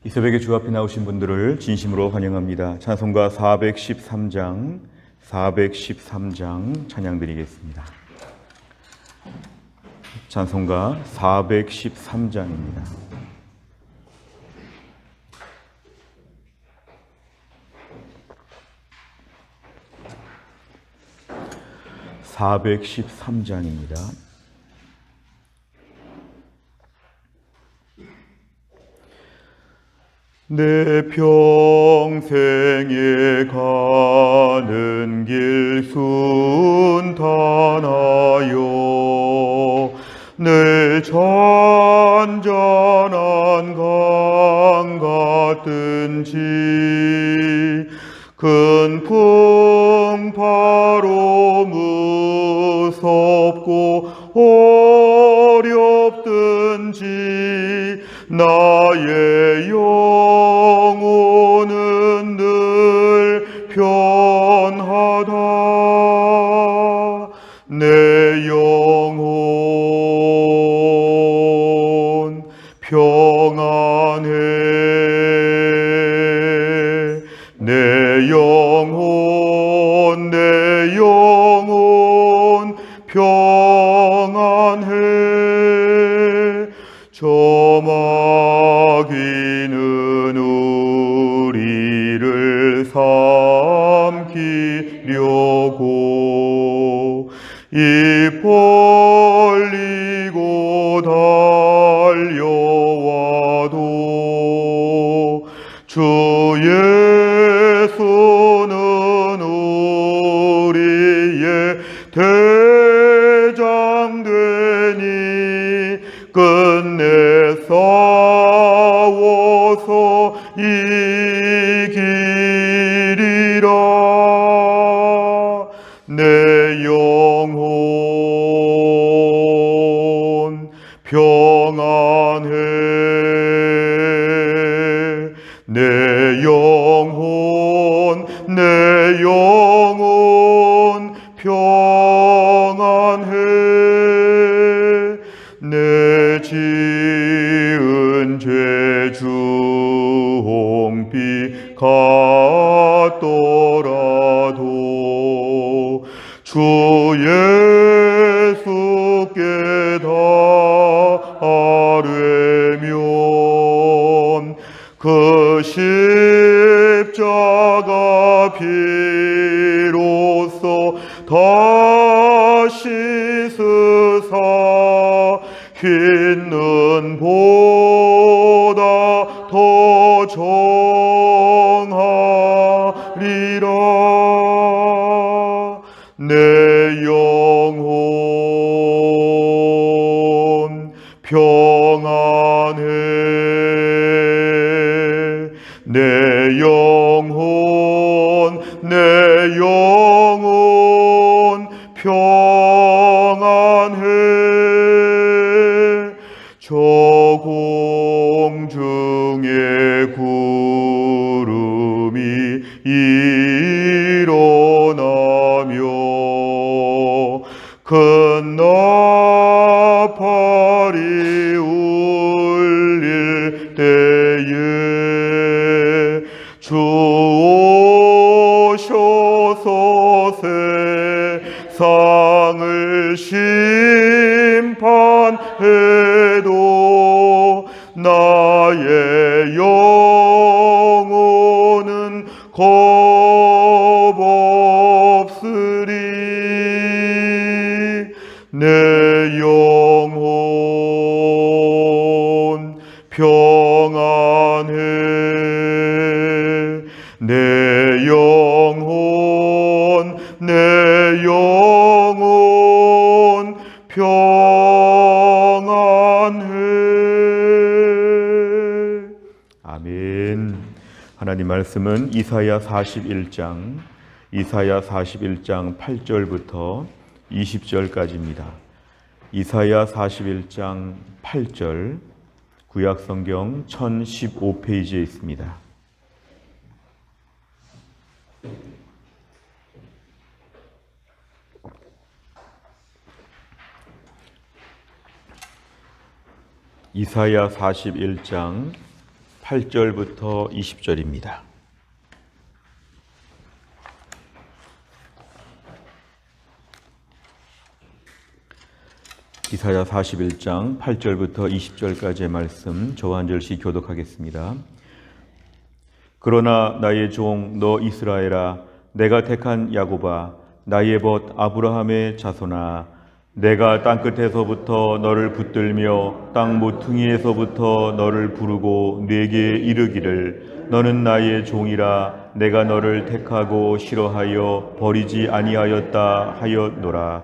이 새벽에 주 앞에 나오신 분들을 진심으로 환영합니다. 찬송가 413장 찬양 드리겠습니다. 찬송가 413장입니다. 내 평생에 가는 길 순탄하여 늘 잔잔한 강 같든지 큰 풍파로 무섭고 어렵든지 나의 영혼은 늘 편하다. 내 영혼 평안해. 내 영혼 평안해. 저마귀는 우리를 삼키려고 입 벌리고 달려와도 주 예수는 우리의 대장 되니 끝내 싸워서 이기리라. 내 영혼 평안해. 내 영혼 평안해. 내 지은 죄 중비 같더라도 주 예수께 달래면 그 십자가 피로써 다시 씻으사 흰 눈보다 더 정하리라. 내 영혼 평안해. 내 영혼 평안해. 저 공중에 구름이 일어나며 큰 나팔이 울릴 때에 주 오셔서 세상을 심판해도 나의 영혼은 겁없으리. 내 영혼 평안해. 내 영혼 평안해. 아멘. 하나님 말씀은 이사야 41장 8절부터 20절까지입니다. 이사야 41장 8절 구약성경 1015페이지에 있습니다. 이사야 41장 8절부터 20절입니다. 이사야 41장 8절부터 20절까지의 말씀 저와 한 절씩 교독하겠습니다. 그러나 나의 종 너 이스라엘아, 내가 택한 야곱아, 나의 벗 아브라함의 자손아, 내가 땅끝에서부터 너를 붙들며 땅 모퉁이에서부터 너를 부르고 네게 이르기를 너는 나의 종이라, 내가 너를 택하고 싫어하여 버리지 아니하였다 하였노라.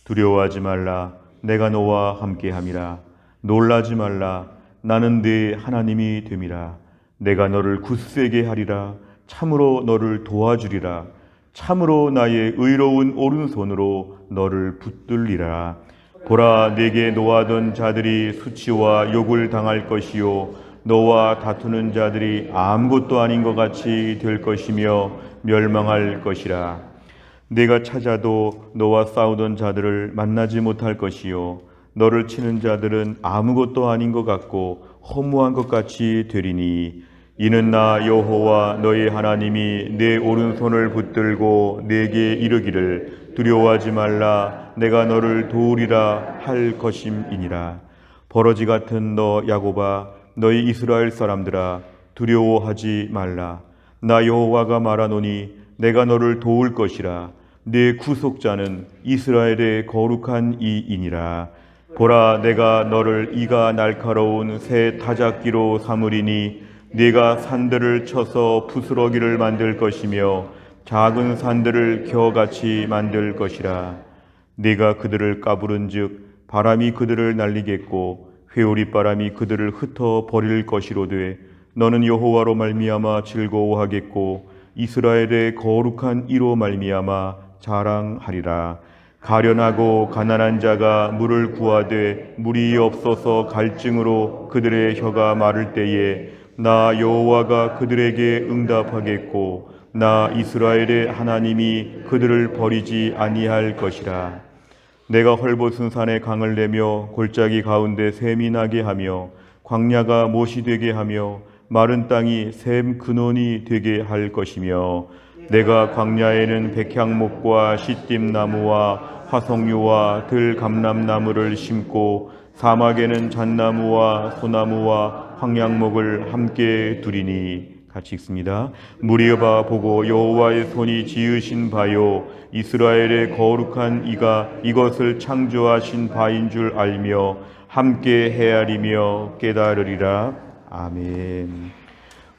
두려워하지 말라, 내가 너와 함께함이라. 놀라지 말라, 나는 네 하나님이 됨이라. 내가 너를 굳세게 하리라. 참으로 너를 도와주리라. 참으로 나의 의로운 오른손으로 너를 붙들리라. 보라, 내게 노하던 자들이 수치와 욕을 당할 것이요 너와 다투는 자들이 아무것도 아닌 것 같이 될 것이며 멸망할 것이라. 내가 찾아도 너와 싸우던 자들을 만나지 못할 것이요 너를 치는 자들은 아무것도 아닌 것 같고 허무한 것 같이 되리니, 이는 나 여호와 너의 하나님이 내 오른손을 붙들고 내게 이르기를 두려워하지 말라, 내가 너를 도우리라 할 것임이니라. 버러지 같은 너 야곱아, 너희 이스라엘 사람들아, 두려워하지 말라. 나 여호와가 말하노니 내가 너를 도울 것이라. 내 구속자는 이스라엘의 거룩한 이이니라. 보라, 내가 너를 이가 날카로운 새 타작기로 삼으리니 네가 산들을 쳐서 부스러기를 만들 것이며 작은 산들을 겨같이 만들 것이라. 네가 그들을 까부른즉 바람이 그들을 날리겠고 회오리 바람이 그들을 흩어 버릴 것이로되, 너는 여호와로 말미암아 즐거워하겠고 이스라엘의 거룩한 이로 말미암아 자랑하리라. 가련하고 가난한 자가 물을 구하되 물이 없어서 갈증으로 그들의 혀가 마를 때에 나 여호와가 그들에게 응답하겠고 나 이스라엘의 하나님이 그들을 버리지 아니할 것이라. 내가 헐벗은 산에 강을 내며 골짜기 가운데 샘이 나게 하며 광야가 못이 되게 하며 마른 땅이 샘 근원이 되게 할 것이며, 내가 광야에는 백향목과 시띠나무와 화석류와 들감람나무를 심고 사막에는 잣나무와 소나무와 황양목을 함께 두리니. 같이 읽습니다. 무리여봐 보고 여호와의 손이 지으신 바요, 이스라엘의 거룩한 이가 이것을 창조하신 바인 줄 알며 함께 헤아리며 깨달으리라. 아멘.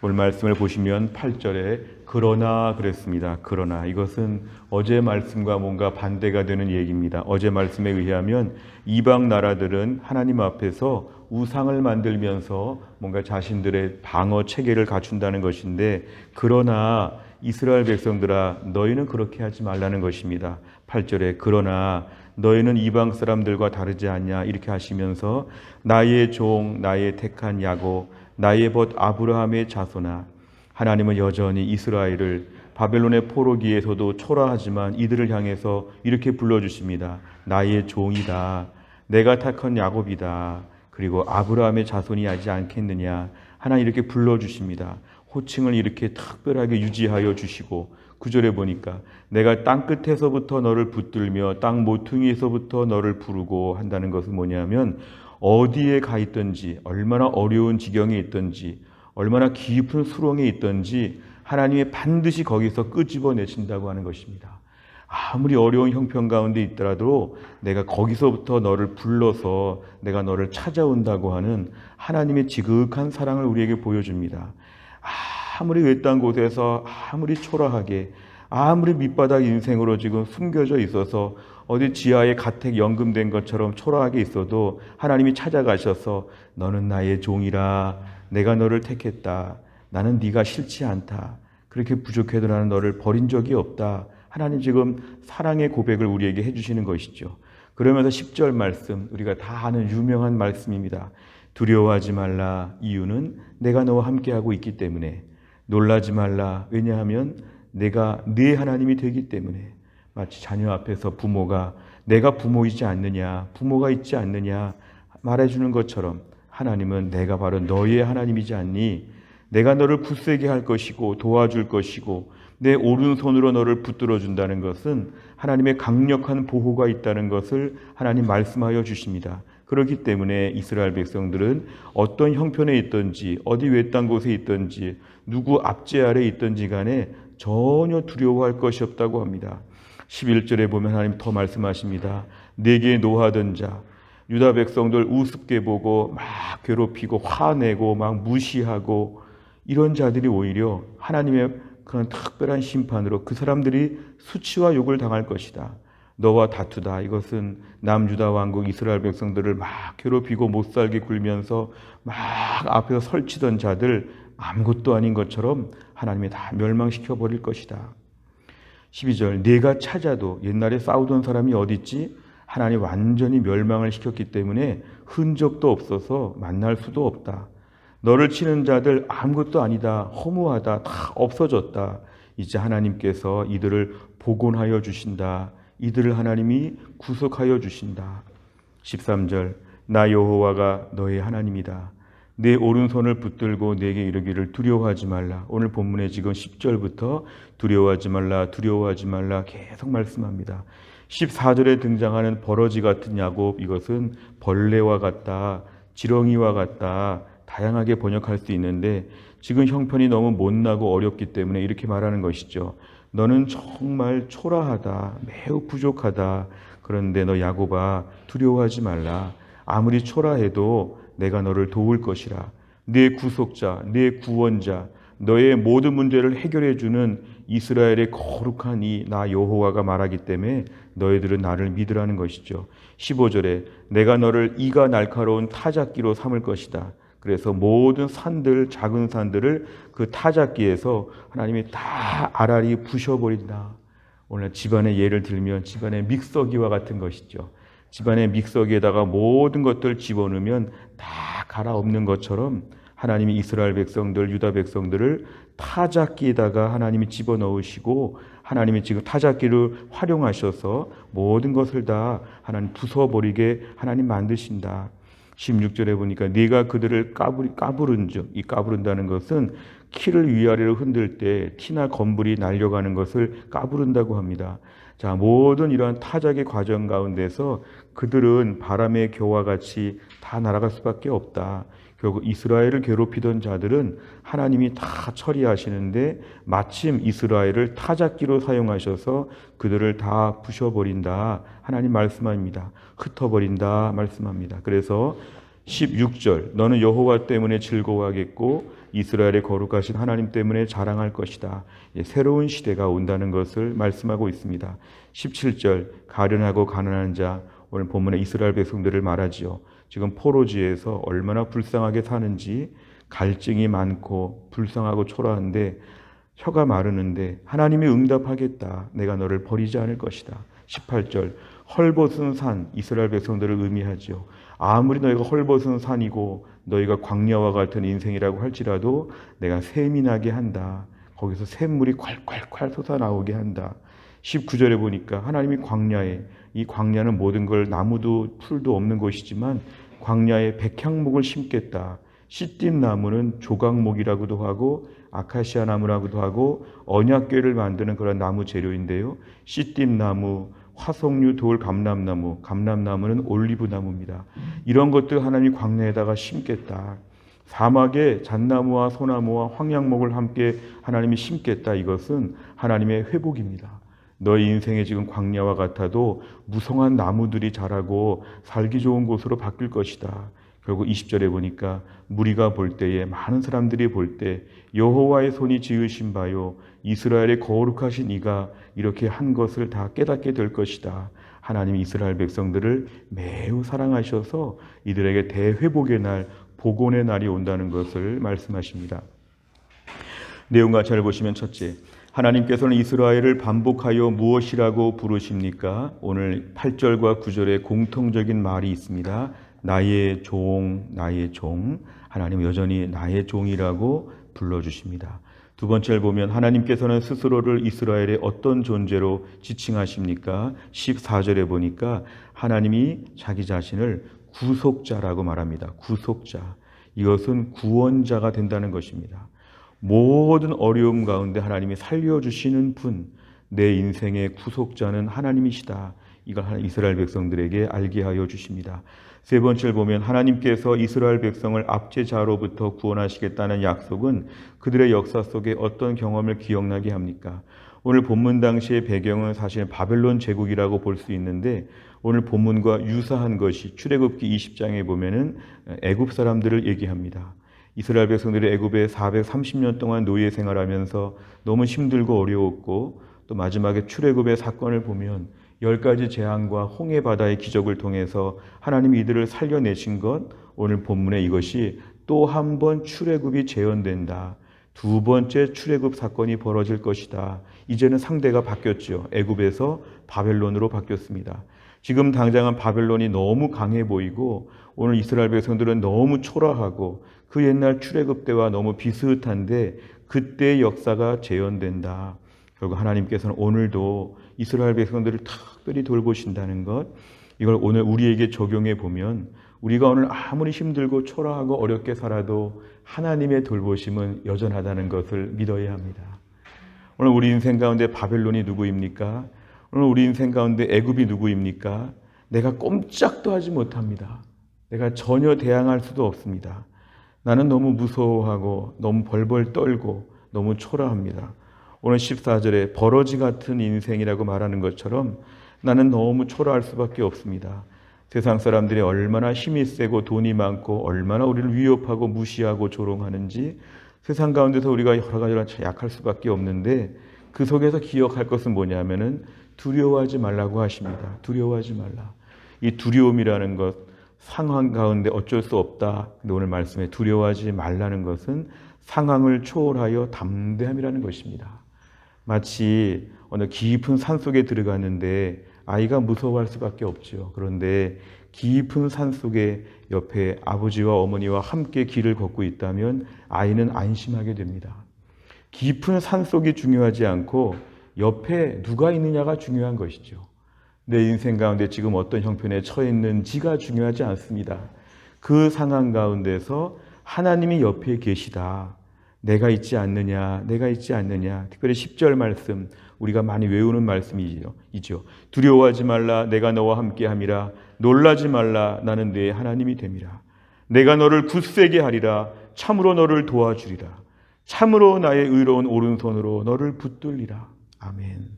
오늘 말씀을 보시면 8절에 그러나 그랬습니다. 그러나, 이것은 어제 말씀과 뭔가 반대가 되는 얘기입니다. 어제 말씀에 의하면 이방 나라들은 하나님 앞에서 우상을 만들면서 뭔가 자신들의 방어 체계를 갖춘다는 것인데, 그러나 이스라엘 백성들아, 너희는 그렇게 하지 말라는 것입니다. 8절에 그러나 너희는 이방 사람들과 다르지 않냐 이렇게 하시면서 나의 종 나의 택한 야곱, 나의 벗 아브라함의 자손아, 하나님은 여전히 이스라엘을 바벨론의 포로기에서도 초라하지만 이들을 향해서 이렇게 불러주십니다. 나의 종이다. 내가 택한 야곱이다. 그리고 아브라함의 자손이 하지 않겠느냐. 하나님 이렇게 불러주십니다. 호칭을 이렇게 특별하게 유지하여 주시고, 9절에 보니까 내가 땅끝에서부터 너를 붙들며 땅 모퉁이에서부터 너를 부르고 한다는 것은 뭐냐면, 어디에 가 있든지, 얼마나 어려운 지경에 있든지, 얼마나 깊은 수렁에 있든지 하나님이 반드시 거기서 끄집어내신다고 하는 것입니다. 아무리 어려운 형편 가운데 있더라도 내가 거기서부터 너를 불러서 내가 너를 찾아온다고 하는 하나님의 지극한 사랑을 우리에게 보여줍니다. 아무리 외딴 곳에서 아무리 초라하게, 아무리 밑바닥 인생으로 지금 숨겨져 있어서 어디 지하에 가택 연금된 것처럼 초라하게 있어도 하나님이 찾아가셔서 너는 나의 종이라, 내가 너를 택했다, 나는 네가 싫지 않다, 그렇게 부족해도 나는 너를 버린 적이 없다. 하나님 지금 사랑의 고백을 우리에게 해주시는 것이죠. 그러면서 10절 말씀, 우리가 다 아는 유명한 말씀입니다. 두려워하지 말라. 이유는 내가 너와 함께하고 있기 때문에. 놀라지 말라. 왜냐하면 내가 네 하나님이 되기 때문에. 마치 자녀 앞에서 부모가 내가 부모이지 않느냐, 부모가 있지 않느냐 말해주는 것처럼 하나님은 내가 바로 너의 하나님이지 않니? 내가 너를 굳세게 할 것이고 도와줄 것이고 내 오른손으로 너를 붙들어 준다는 것은 하나님의 강력한 보호가 있다는 것을 하나님 말씀하여 주십니다. 그렇기 때문에 이스라엘 백성들은 어떤 형편에 있든지 어디 외딴 곳에 있든지 누구 압제 아래 있든지 간에 전혀 두려워할 것이 없다고 합니다. 11절에 보면 하나님 더 말씀하십니다. 내게 노하던 자, 유다 백성들 우습게 보고 막 괴롭히고 화내고 막 무시하고 이런 자들이 오히려 하나님의 그런 특별한 심판으로 그 사람들이 수치와 욕을 당할 것이다. 너와 다투다. 이것은 남유다 왕국 이스라엘 백성들을 막 괴롭히고 못살게 굴면서 막 앞에서 설치던 자들 아무것도 아닌 것처럼 하나님이 다 멸망시켜 버릴 것이다. 12절 네가 찾아도 옛날에 싸우던 사람이 어디 있지? 하나님 완전히 멸망을 시켰기 때문에 흔적도 없어서 만날 수도 없다. 너를 치는 자들 아무것도 아니다. 허무하다. 다 없어졌다. 이제 하나님께서 이들을 복원하여 주신다. 이들을 하나님이 구속하여 주신다. 13절 나 여호와가 너의 하나님이다. 내 오른손을 붙들고 내게 이르기를 두려워하지 말라. 오늘 본문에 지금 10절부터 두려워하지 말라, 두려워하지 말라 계속 말씀합니다. 14절에 등장하는 버러지 같은 야곱, 이것은 벌레와 같다, 지렁이와 같다, 다양하게 번역할 수 있는데 지금 형편이 너무 못나고 어렵기 때문에 이렇게 말하는 것이죠. 너는 정말 초라하다, 매우 부족하다. 그런데 너 야곱아 두려워하지 말라. 아무리 초라해도 내가 너를 도울 것이라. 네 구속자, 네 구원자, 너의 모든 문제를 해결해 주는 이스라엘의 거룩한 이 나 여호와가 말하기 때문에 너희들은 나를 믿으라는 것이죠. 15절에 내가 너를 이가 날카로운 타작기로 삼을 것이다. 그래서 모든 산들, 작은 산들을 그 타작기에서 하나님이 다 아라리 부셔버린다. 오늘 집안의 예를 들면 집안의 믹서기와 같은 것이죠. 집안의 믹서기에다가 모든 것들 집어넣으면 다 갈아엎는 것처럼 하나님이 이스라엘 백성들, 유다 백성들을 타작기에다가 하나님이 집어넣으시고 하나님이 지금 타작기를 활용하셔서 모든 것을 다 하나님 부숴버리게 하나님 만드신다. 16절에 보니까 네가 그들을 까부른 즉, 이 까부른다는 것은 키를 위아래로 흔들 때 티나 건불이 날려가는 것을 까부른다고 합니다. 자, 모든 이러한 타작의 과정 가운데서 그들은 바람의 교와 같이 다 날아갈 수밖에 없다. 결국 이스라엘을 괴롭히던 자들은 하나님이 다 처리하시는데 마침 이스라엘을 타작기로 사용하셔서 그들을 다 부셔버린다. 하나님 말씀합니다. 흩어버린다 말씀합니다. 그래서 16절 너는 여호와 때문에 즐거워하겠고 이스라엘의 거룩하신 하나님 때문에 자랑할 것이다. 새로운 시대가 온다는 것을 말씀하고 있습니다. 17절 가련하고 가난한 자, 오늘 본문에 이스라엘 백성들을 말하지요. 지금 포로지에서 얼마나 불쌍하게 사는지, 갈증이 많고 불쌍하고 초라한데 혀가 마르는데 하나님이 응답하겠다. 내가 너를 버리지 않을 것이다. 18절 헐벗은 산, 이스라엘 백성들을 의미하죠. 아무리 너희가 헐벗은 산이고 너희가 광야와 같은 인생이라고 할지라도 내가 샘이 나게 한다. 거기서 샘물이 콸콸콸 솟아나오게 한다. 19절에 보니까 하나님이 광야에, 이 광야는 모든 걸 나무도 풀도 없는 곳이지만 광야에 백향목을 심겠다. 시띠 나무는 조각목이라고도 하고 아카시아 나무라고도 하고 언약궤를 만드는 그런 나무 재료인데요. 시띠 나무, 화석류, 돌, 감람나무, 감람나무는 올리브 나무입니다. 이런 것들 하나님이 광야에다가 심겠다. 사막에 잣나무와 소나무와 황양목을 함께 하나님이 심겠다. 이것은 하나님의 회복입니다. 너희 인생에 지금 광야와 같아도 무성한 나무들이 자라고 살기 좋은 곳으로 바뀔 것이다. 결국 20절에 보니까 무리가 볼 때에, 많은 사람들이 볼 때 여호와의 손이 지으신 바요 이스라엘의 거룩하신 이가 이렇게 한 것을 다 깨닫게 될 것이다. 하나님이 이스라엘 백성들을 매우 사랑하셔서 이들에게 대회복의 날, 복원의 날이 온다는 것을 말씀하십니다. 내용과 잘 보시면 첫째, 하나님께서는 이스라엘을 반복하여 무엇이라고 부르십니까? 오늘 8절과 9절에 공통적인 말이 있습니다. 나의 종, 나의 종. 하나님은 여전히 나의 종이라고 불러주십니다. 두 번째를 보면 하나님께서는 스스로를 이스라엘의 어떤 존재로 지칭하십니까? 14절에 보니까 하나님이 자기 자신을 구속자라고 말합니다. 구속자. 이것은 구원자가 된다는 것입니다. 모든 어려움 가운데 하나님이 살려주시는 분, 내 인생의 구속자는 하나님이시다. 이걸 이스라엘 백성들에게 알게 하여 주십니다. 세 번째를 보면 하나님께서 이스라엘 백성을 압제자로부터 구원하시겠다는 약속은 그들의 역사 속에 어떤 경험을 기억나게 합니까? 오늘 본문 당시의 배경은 사실 바벨론 제국이라고 볼 수 있는데 오늘 본문과 유사한 것이 출애굽기 20장에 보면은 애굽 사람들을 얘기합니다. 이스라엘 백성들이 애굽에 430년 동안 노예 생활하면서 너무 힘들고 어려웠고 또 마지막에 출애굽의 사건을 보면 10가지 재앙과 홍해 바다의 기적을 통해서 하나님이 이들을 살려내신 것, 오늘 본문에 이것이 또 한 번 출애굽이 재현된다. 두 번째 출애굽 사건이 벌어질 것이다. 이제는 상대가 바뀌었죠. 애굽에서 바벨론으로 바뀌었습니다. 지금 당장은 바벨론이 너무 강해 보이고 오늘 이스라엘 백성들은 너무 초라하고 그 옛날 출애굽 때와 너무 비슷한데 그때의 역사가 재현된다. 결국 하나님께서는 오늘도 이스라엘 백성들을 특별히 돌보신다는 것, 이걸 오늘 우리에게 적용해 보면 우리가 오늘 아무리 힘들고 초라하고 어렵게 살아도 하나님의 돌보심은 여전하다는 것을 믿어야 합니다. 오늘 우리 인생 가운데 바벨론이 누구입니까? 오늘 우리 인생 가운데 애굽이 누구입니까? 내가 꼼짝도 하지 못합니다. 내가 전혀 대항할 수도 없습니다. 나는 너무 무서워하고 너무 벌벌 떨고 너무 초라합니다. 오늘 14절에 버러지 같은 인생이라고 말하는 것처럼 나는 너무 초라할 수밖에 없습니다. 세상 사람들이 얼마나 힘이 세고 돈이 많고 얼마나 우리를 위협하고 무시하고 조롱하는지 세상 가운데서 우리가 여러 가지로 약할 수밖에 없는데 그 속에서 기억할 것은 뭐냐면은 두려워하지 말라고 하십니다. 두려워하지 말라. 이 두려움이라는 것, 상황 가운데 어쩔 수 없다. 근데 오늘 말씀에 두려워하지 말라는 것은 상황을 초월하여 담대함이라는 것입니다. 마치 어느 깊은 산 속에 들어갔는데 아이가 무서워할 수밖에 없죠. 그런데 깊은 산 속에 옆에 아버지와 어머니와 함께 길을 걷고 있다면 아이는 안심하게 됩니다. 깊은 산 속이 중요하지 않고 옆에 누가 있느냐가 중요한 것이죠. 내 인생 가운데 지금 어떤 형편에 처해 있는지가 중요하지 않습니다. 그 상황 가운데서 하나님이 옆에 계시다. 내가 있지 않느냐, 내가 있지 않느냐. 특별히 10절 말씀, 우리가 많이 외우는 말씀이죠. 두려워하지 말라, 내가 너와 함께함이라. 놀라지 말라, 나는 네 하나님이 됨이라. 내가 너를 굳세게 하리라. 참으로 너를 도와주리라. 참으로 나의 의로운 오른손으로 너를 붙들리라. 아멘.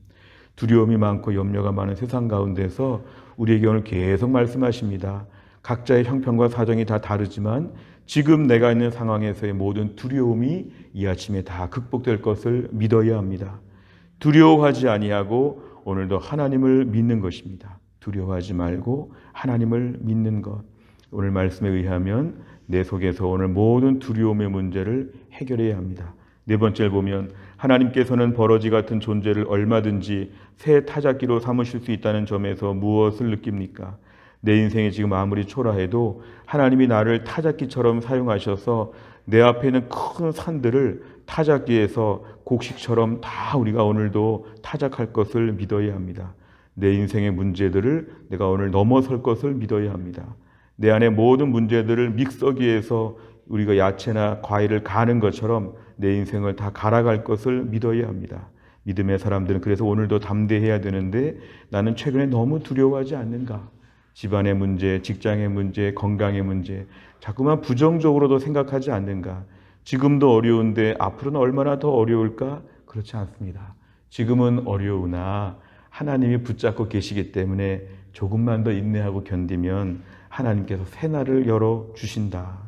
두려움이 많고 염려가 많은 세상 가운데서 우리에게 오늘 계속 말씀하십니다. 각자의 형편과 사정이 다 다르지만 지금 내가 있는 상황에서의 모든 두려움이 이 아침에 다 극복될 것을 믿어야 합니다. 두려워하지 아니하고 오늘도 하나님을 믿는 것입니다. 두려워하지 말고 하나님을 믿는 것. 오늘 말씀에 의하면 내 속에서 오늘 모든 두려움의 문제를 해결해야 합니다. 네 번째를 보면 하나님께서는 버러지 같은 존재를 얼마든지 새 타작기로 삼으실 수 있다는 점에서 무엇을 느낍니까? 내 인생이 지금 아무리 초라해도 하나님이 나를 타작기처럼 사용하셔서 내 앞에 있는 큰 산들을 타작기에서 곡식처럼 다 우리가 오늘도 타작할 것을 믿어야 합니다. 내 인생의 문제들을 내가 오늘 넘어설 것을 믿어야 합니다. 내 안에 모든 문제들을 믹서기에서 우리가 야채나 과일을 가는 것처럼 내 인생을 다 갈아갈 것을 믿어야 합니다. 믿음의 사람들은 그래서 오늘도 담대해야 되는데 나는 최근에 너무 두려워하지 않는가? 집안의 문제, 직장의 문제, 건강의 문제, 자꾸만 부정적으로도 생각하지 않는가? 지금도 어려운데 앞으로는 얼마나 더 어려울까? 그렇지 않습니다. 지금은 어려우나 하나님이 붙잡고 계시기 때문에 조금만 더 인내하고 견디면 하나님께서 새날을 열어주신다.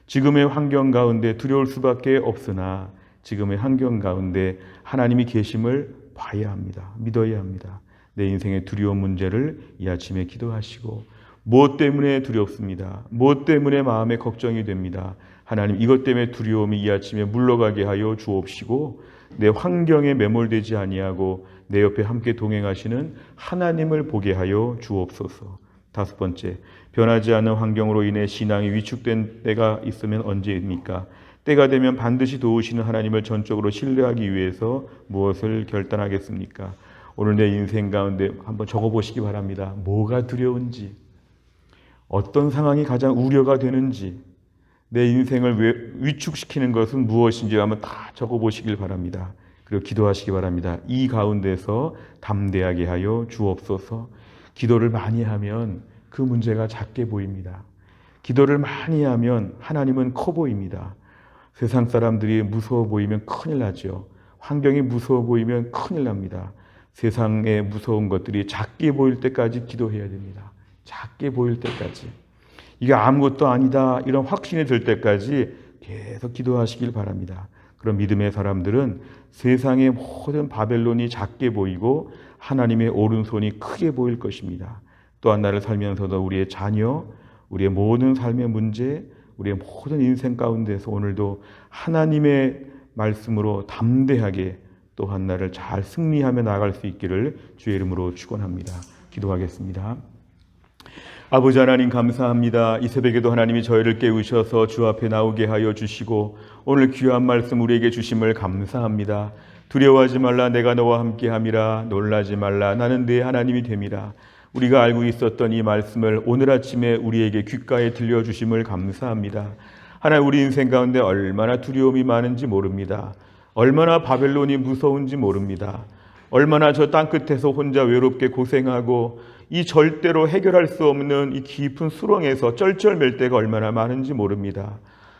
지금의 환경 가운데 두려울 수밖에 없으나 지금의 환경 가운데 하나님이 계심을 봐야 합니다. 믿어야 합니다. 내 인생의 두려운 문제를 이 아침에 기도하시고 무엇 때문에 두렵습니다. 무엇 때문에 마음에 걱정이 됩니다. 하나님 이것 때문에 두려움이 이 아침에 물러가게 하여 주옵시고 내 환경에 매몰되지 아니하고 내 옆에 함께 동행하시는 하나님을 보게 하여 주옵소서. 다섯 번째, 변하지 않는 환경으로 인해 신앙이 위축된 때가 있으면 언제입니까? 때가 되면 반드시 도우시는 하나님을 전적으로 신뢰하기 위해서 무엇을 결단하겠습니까? 오늘 내 인생 가운데 한번 적어보시기 바랍니다. 뭐가 두려운지, 어떤 상황이 가장 우려가 되는지, 내 인생을 위축시키는 것은 무엇인지 한번 다 적어보시길 바랍니다. 그리고 기도하시기 바랍니다. 이 가운데서 담대하게 하여 주옵소서. 기도를 많이 하면 그 문제가 작게 보입니다. 기도를 많이 하면 하나님은 커 보입니다. 세상 사람들이 무서워 보이면 큰일 나죠. 환경이 무서워 보이면 큰일 납니다. 세상의 무서운 것들이 작게 보일 때까지 기도해야 됩니다. 작게 보일 때까지. 이게 아무것도 아니다 이런 확신이 들 때까지 계속 기도하시길 바랍니다. 그런 믿음의 사람들은 세상의 모든 바벨론이 작게 보이고 하나님의 오른손이 크게 보일 것입니다. 또한 나를 살면서도 우리의 자녀, 우리의 모든 삶의 문제, 우리의 모든 인생 가운데서 오늘도 하나님의 말씀으로 담대하게 또한 나를 잘 승리하며 나아갈 수 있기를 주의 이름으로 축원합니다. 기도하겠습니다. 아버지 하나님 감사합니다. 이 새벽에도 하나님이 저희를 깨우셔서 주 앞에 나오게 하여 주시고 오늘 귀한 말씀 우리에게 주심을 감사합니다. 두려워하지 말라 내가 너와 함께함이라 놀라지 말라 나는 네 하나님이 됨이라. 우리가 알고 있었던 이 말씀을 오늘 아침에 우리에게 귓가에 들려주심을 감사합니다. 하나님 우리 인생 가운데 얼마나 두려움이 많은지 모릅니다. 얼마나 바벨론이 무서운지 모릅니다. 얼마나 저 땅끝에서 혼자 외롭게 고생하고 이 절대로 해결할 수 없는 이 깊은 수렁에서 쩔쩔맬 때가 얼마나 많은지 모릅니다.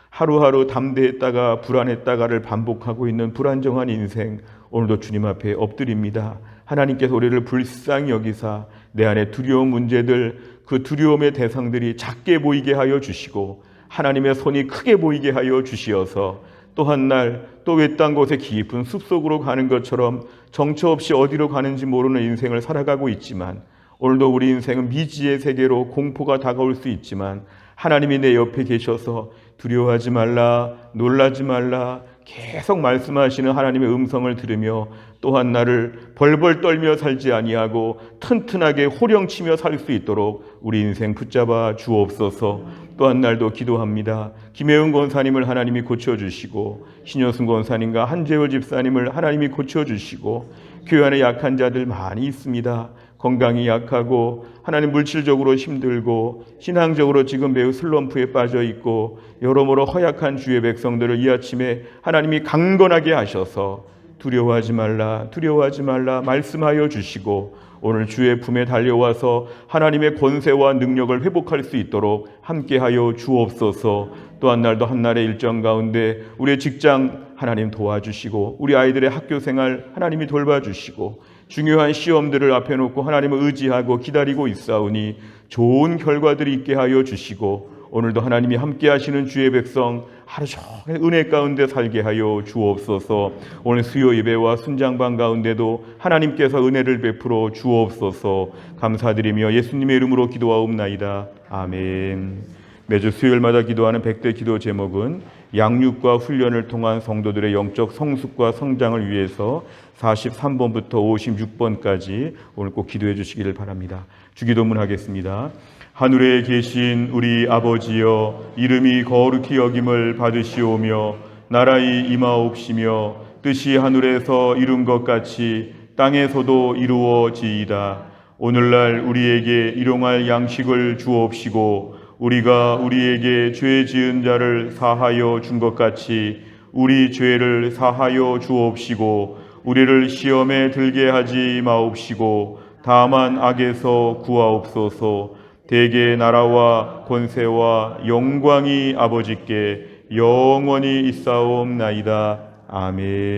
하루하루 담대했다가 불안했다가를 반복하고 있는 불안정한 인생, 오늘도 주님 앞에 엎드립니다. 하나님께서 우리를 불쌍히 여기사 내 안에 두려운 문제들, 그 두려움의 대상들이 작게 보이게 하여 주시고 하나님의 손이 크게 보이게 하여 주시어서 또 한 날 또 외딴 곳에 깊은 숲속으로 가는 것처럼 정처 없이 어디로 가는지 모르는 인생을 살아가고 있지만 오늘도 우리 인생은 미지의 세계로 공포가 다가올 수 있지만 하나님이 내 옆에 계셔서 두려워하지 말라, 놀라지 말라 계속 말씀하시는 하나님의 음성을 들으며 또한 나를 벌벌 떨며 살지 아니하고 튼튼하게 호령치며 살 수 있도록 우리 인생 붙잡아 주옵소서. 또한 날도 기도합니다. 김혜은 권사님을 하나님이 고쳐주시고 신효승 권사님과 한재월 집사님을 하나님이 고쳐주시고 교회 안에 약한 자들 많이 있습니다. 건강이 약하고 하나님 물질적으로 힘들고 신앙적으로 지금 매우 슬럼프에 빠져 있고 여러모로 허약한 주의 백성들을 이 아침에 하나님이 강건하게 하셔서 두려워하지 말라 말씀하여 주시고 오늘 주의 품에 달려와서 하나님의 권세와 능력을 회복할 수 있도록 함께하여 주옵소서. 또한 날도 한날의 일정 가운데 우리의 직장 하나님 도와주시고 우리 아이들의 학교 생활 하나님이 돌봐주시고 중요한 시험들을 앞에 놓고 하나님을 의지하고 기다리고 있사오니 좋은 결과들이 있게 하여 주시고 오늘도 하나님이 함께 하시는 주의 백성 하루 종일 은혜 가운데 살게 하여 주옵소서. 오늘 수요 예배와 순장반 가운데도 하나님께서 은혜를 베풀어 주옵소서. 감사드리며 예수님의 이름으로 기도하옵나이다. 아멘. 매주 수요일마다 기도하는 100대 기도 제목은 양육과 훈련을 통한 성도들의 영적 성숙과 성장을 위해서 43번부터 56번까지 오늘 꼭 기도해 주시기를 바랍니다. 주기도문 하겠습니다. 하늘에 계신 우리 아버지여, 이름이 거룩히 여김을 받으시오며 나라의 임하옵시며 뜻이 하늘에서 이룬 것 같이 땅에서도 이루어지이다. 오늘날 우리에게 일용할 양식을 주옵시고 우리가 우리에게 죄 지은 자를 사하여 준 것 같이 우리 죄를 사하여 주옵시고 우리를 시험에 들게 하지 마옵시고 다만 악에서 구하옵소서. 대개 나라와 권세와 영광이 아버지께 영원히 있사옵나이다. 아멘.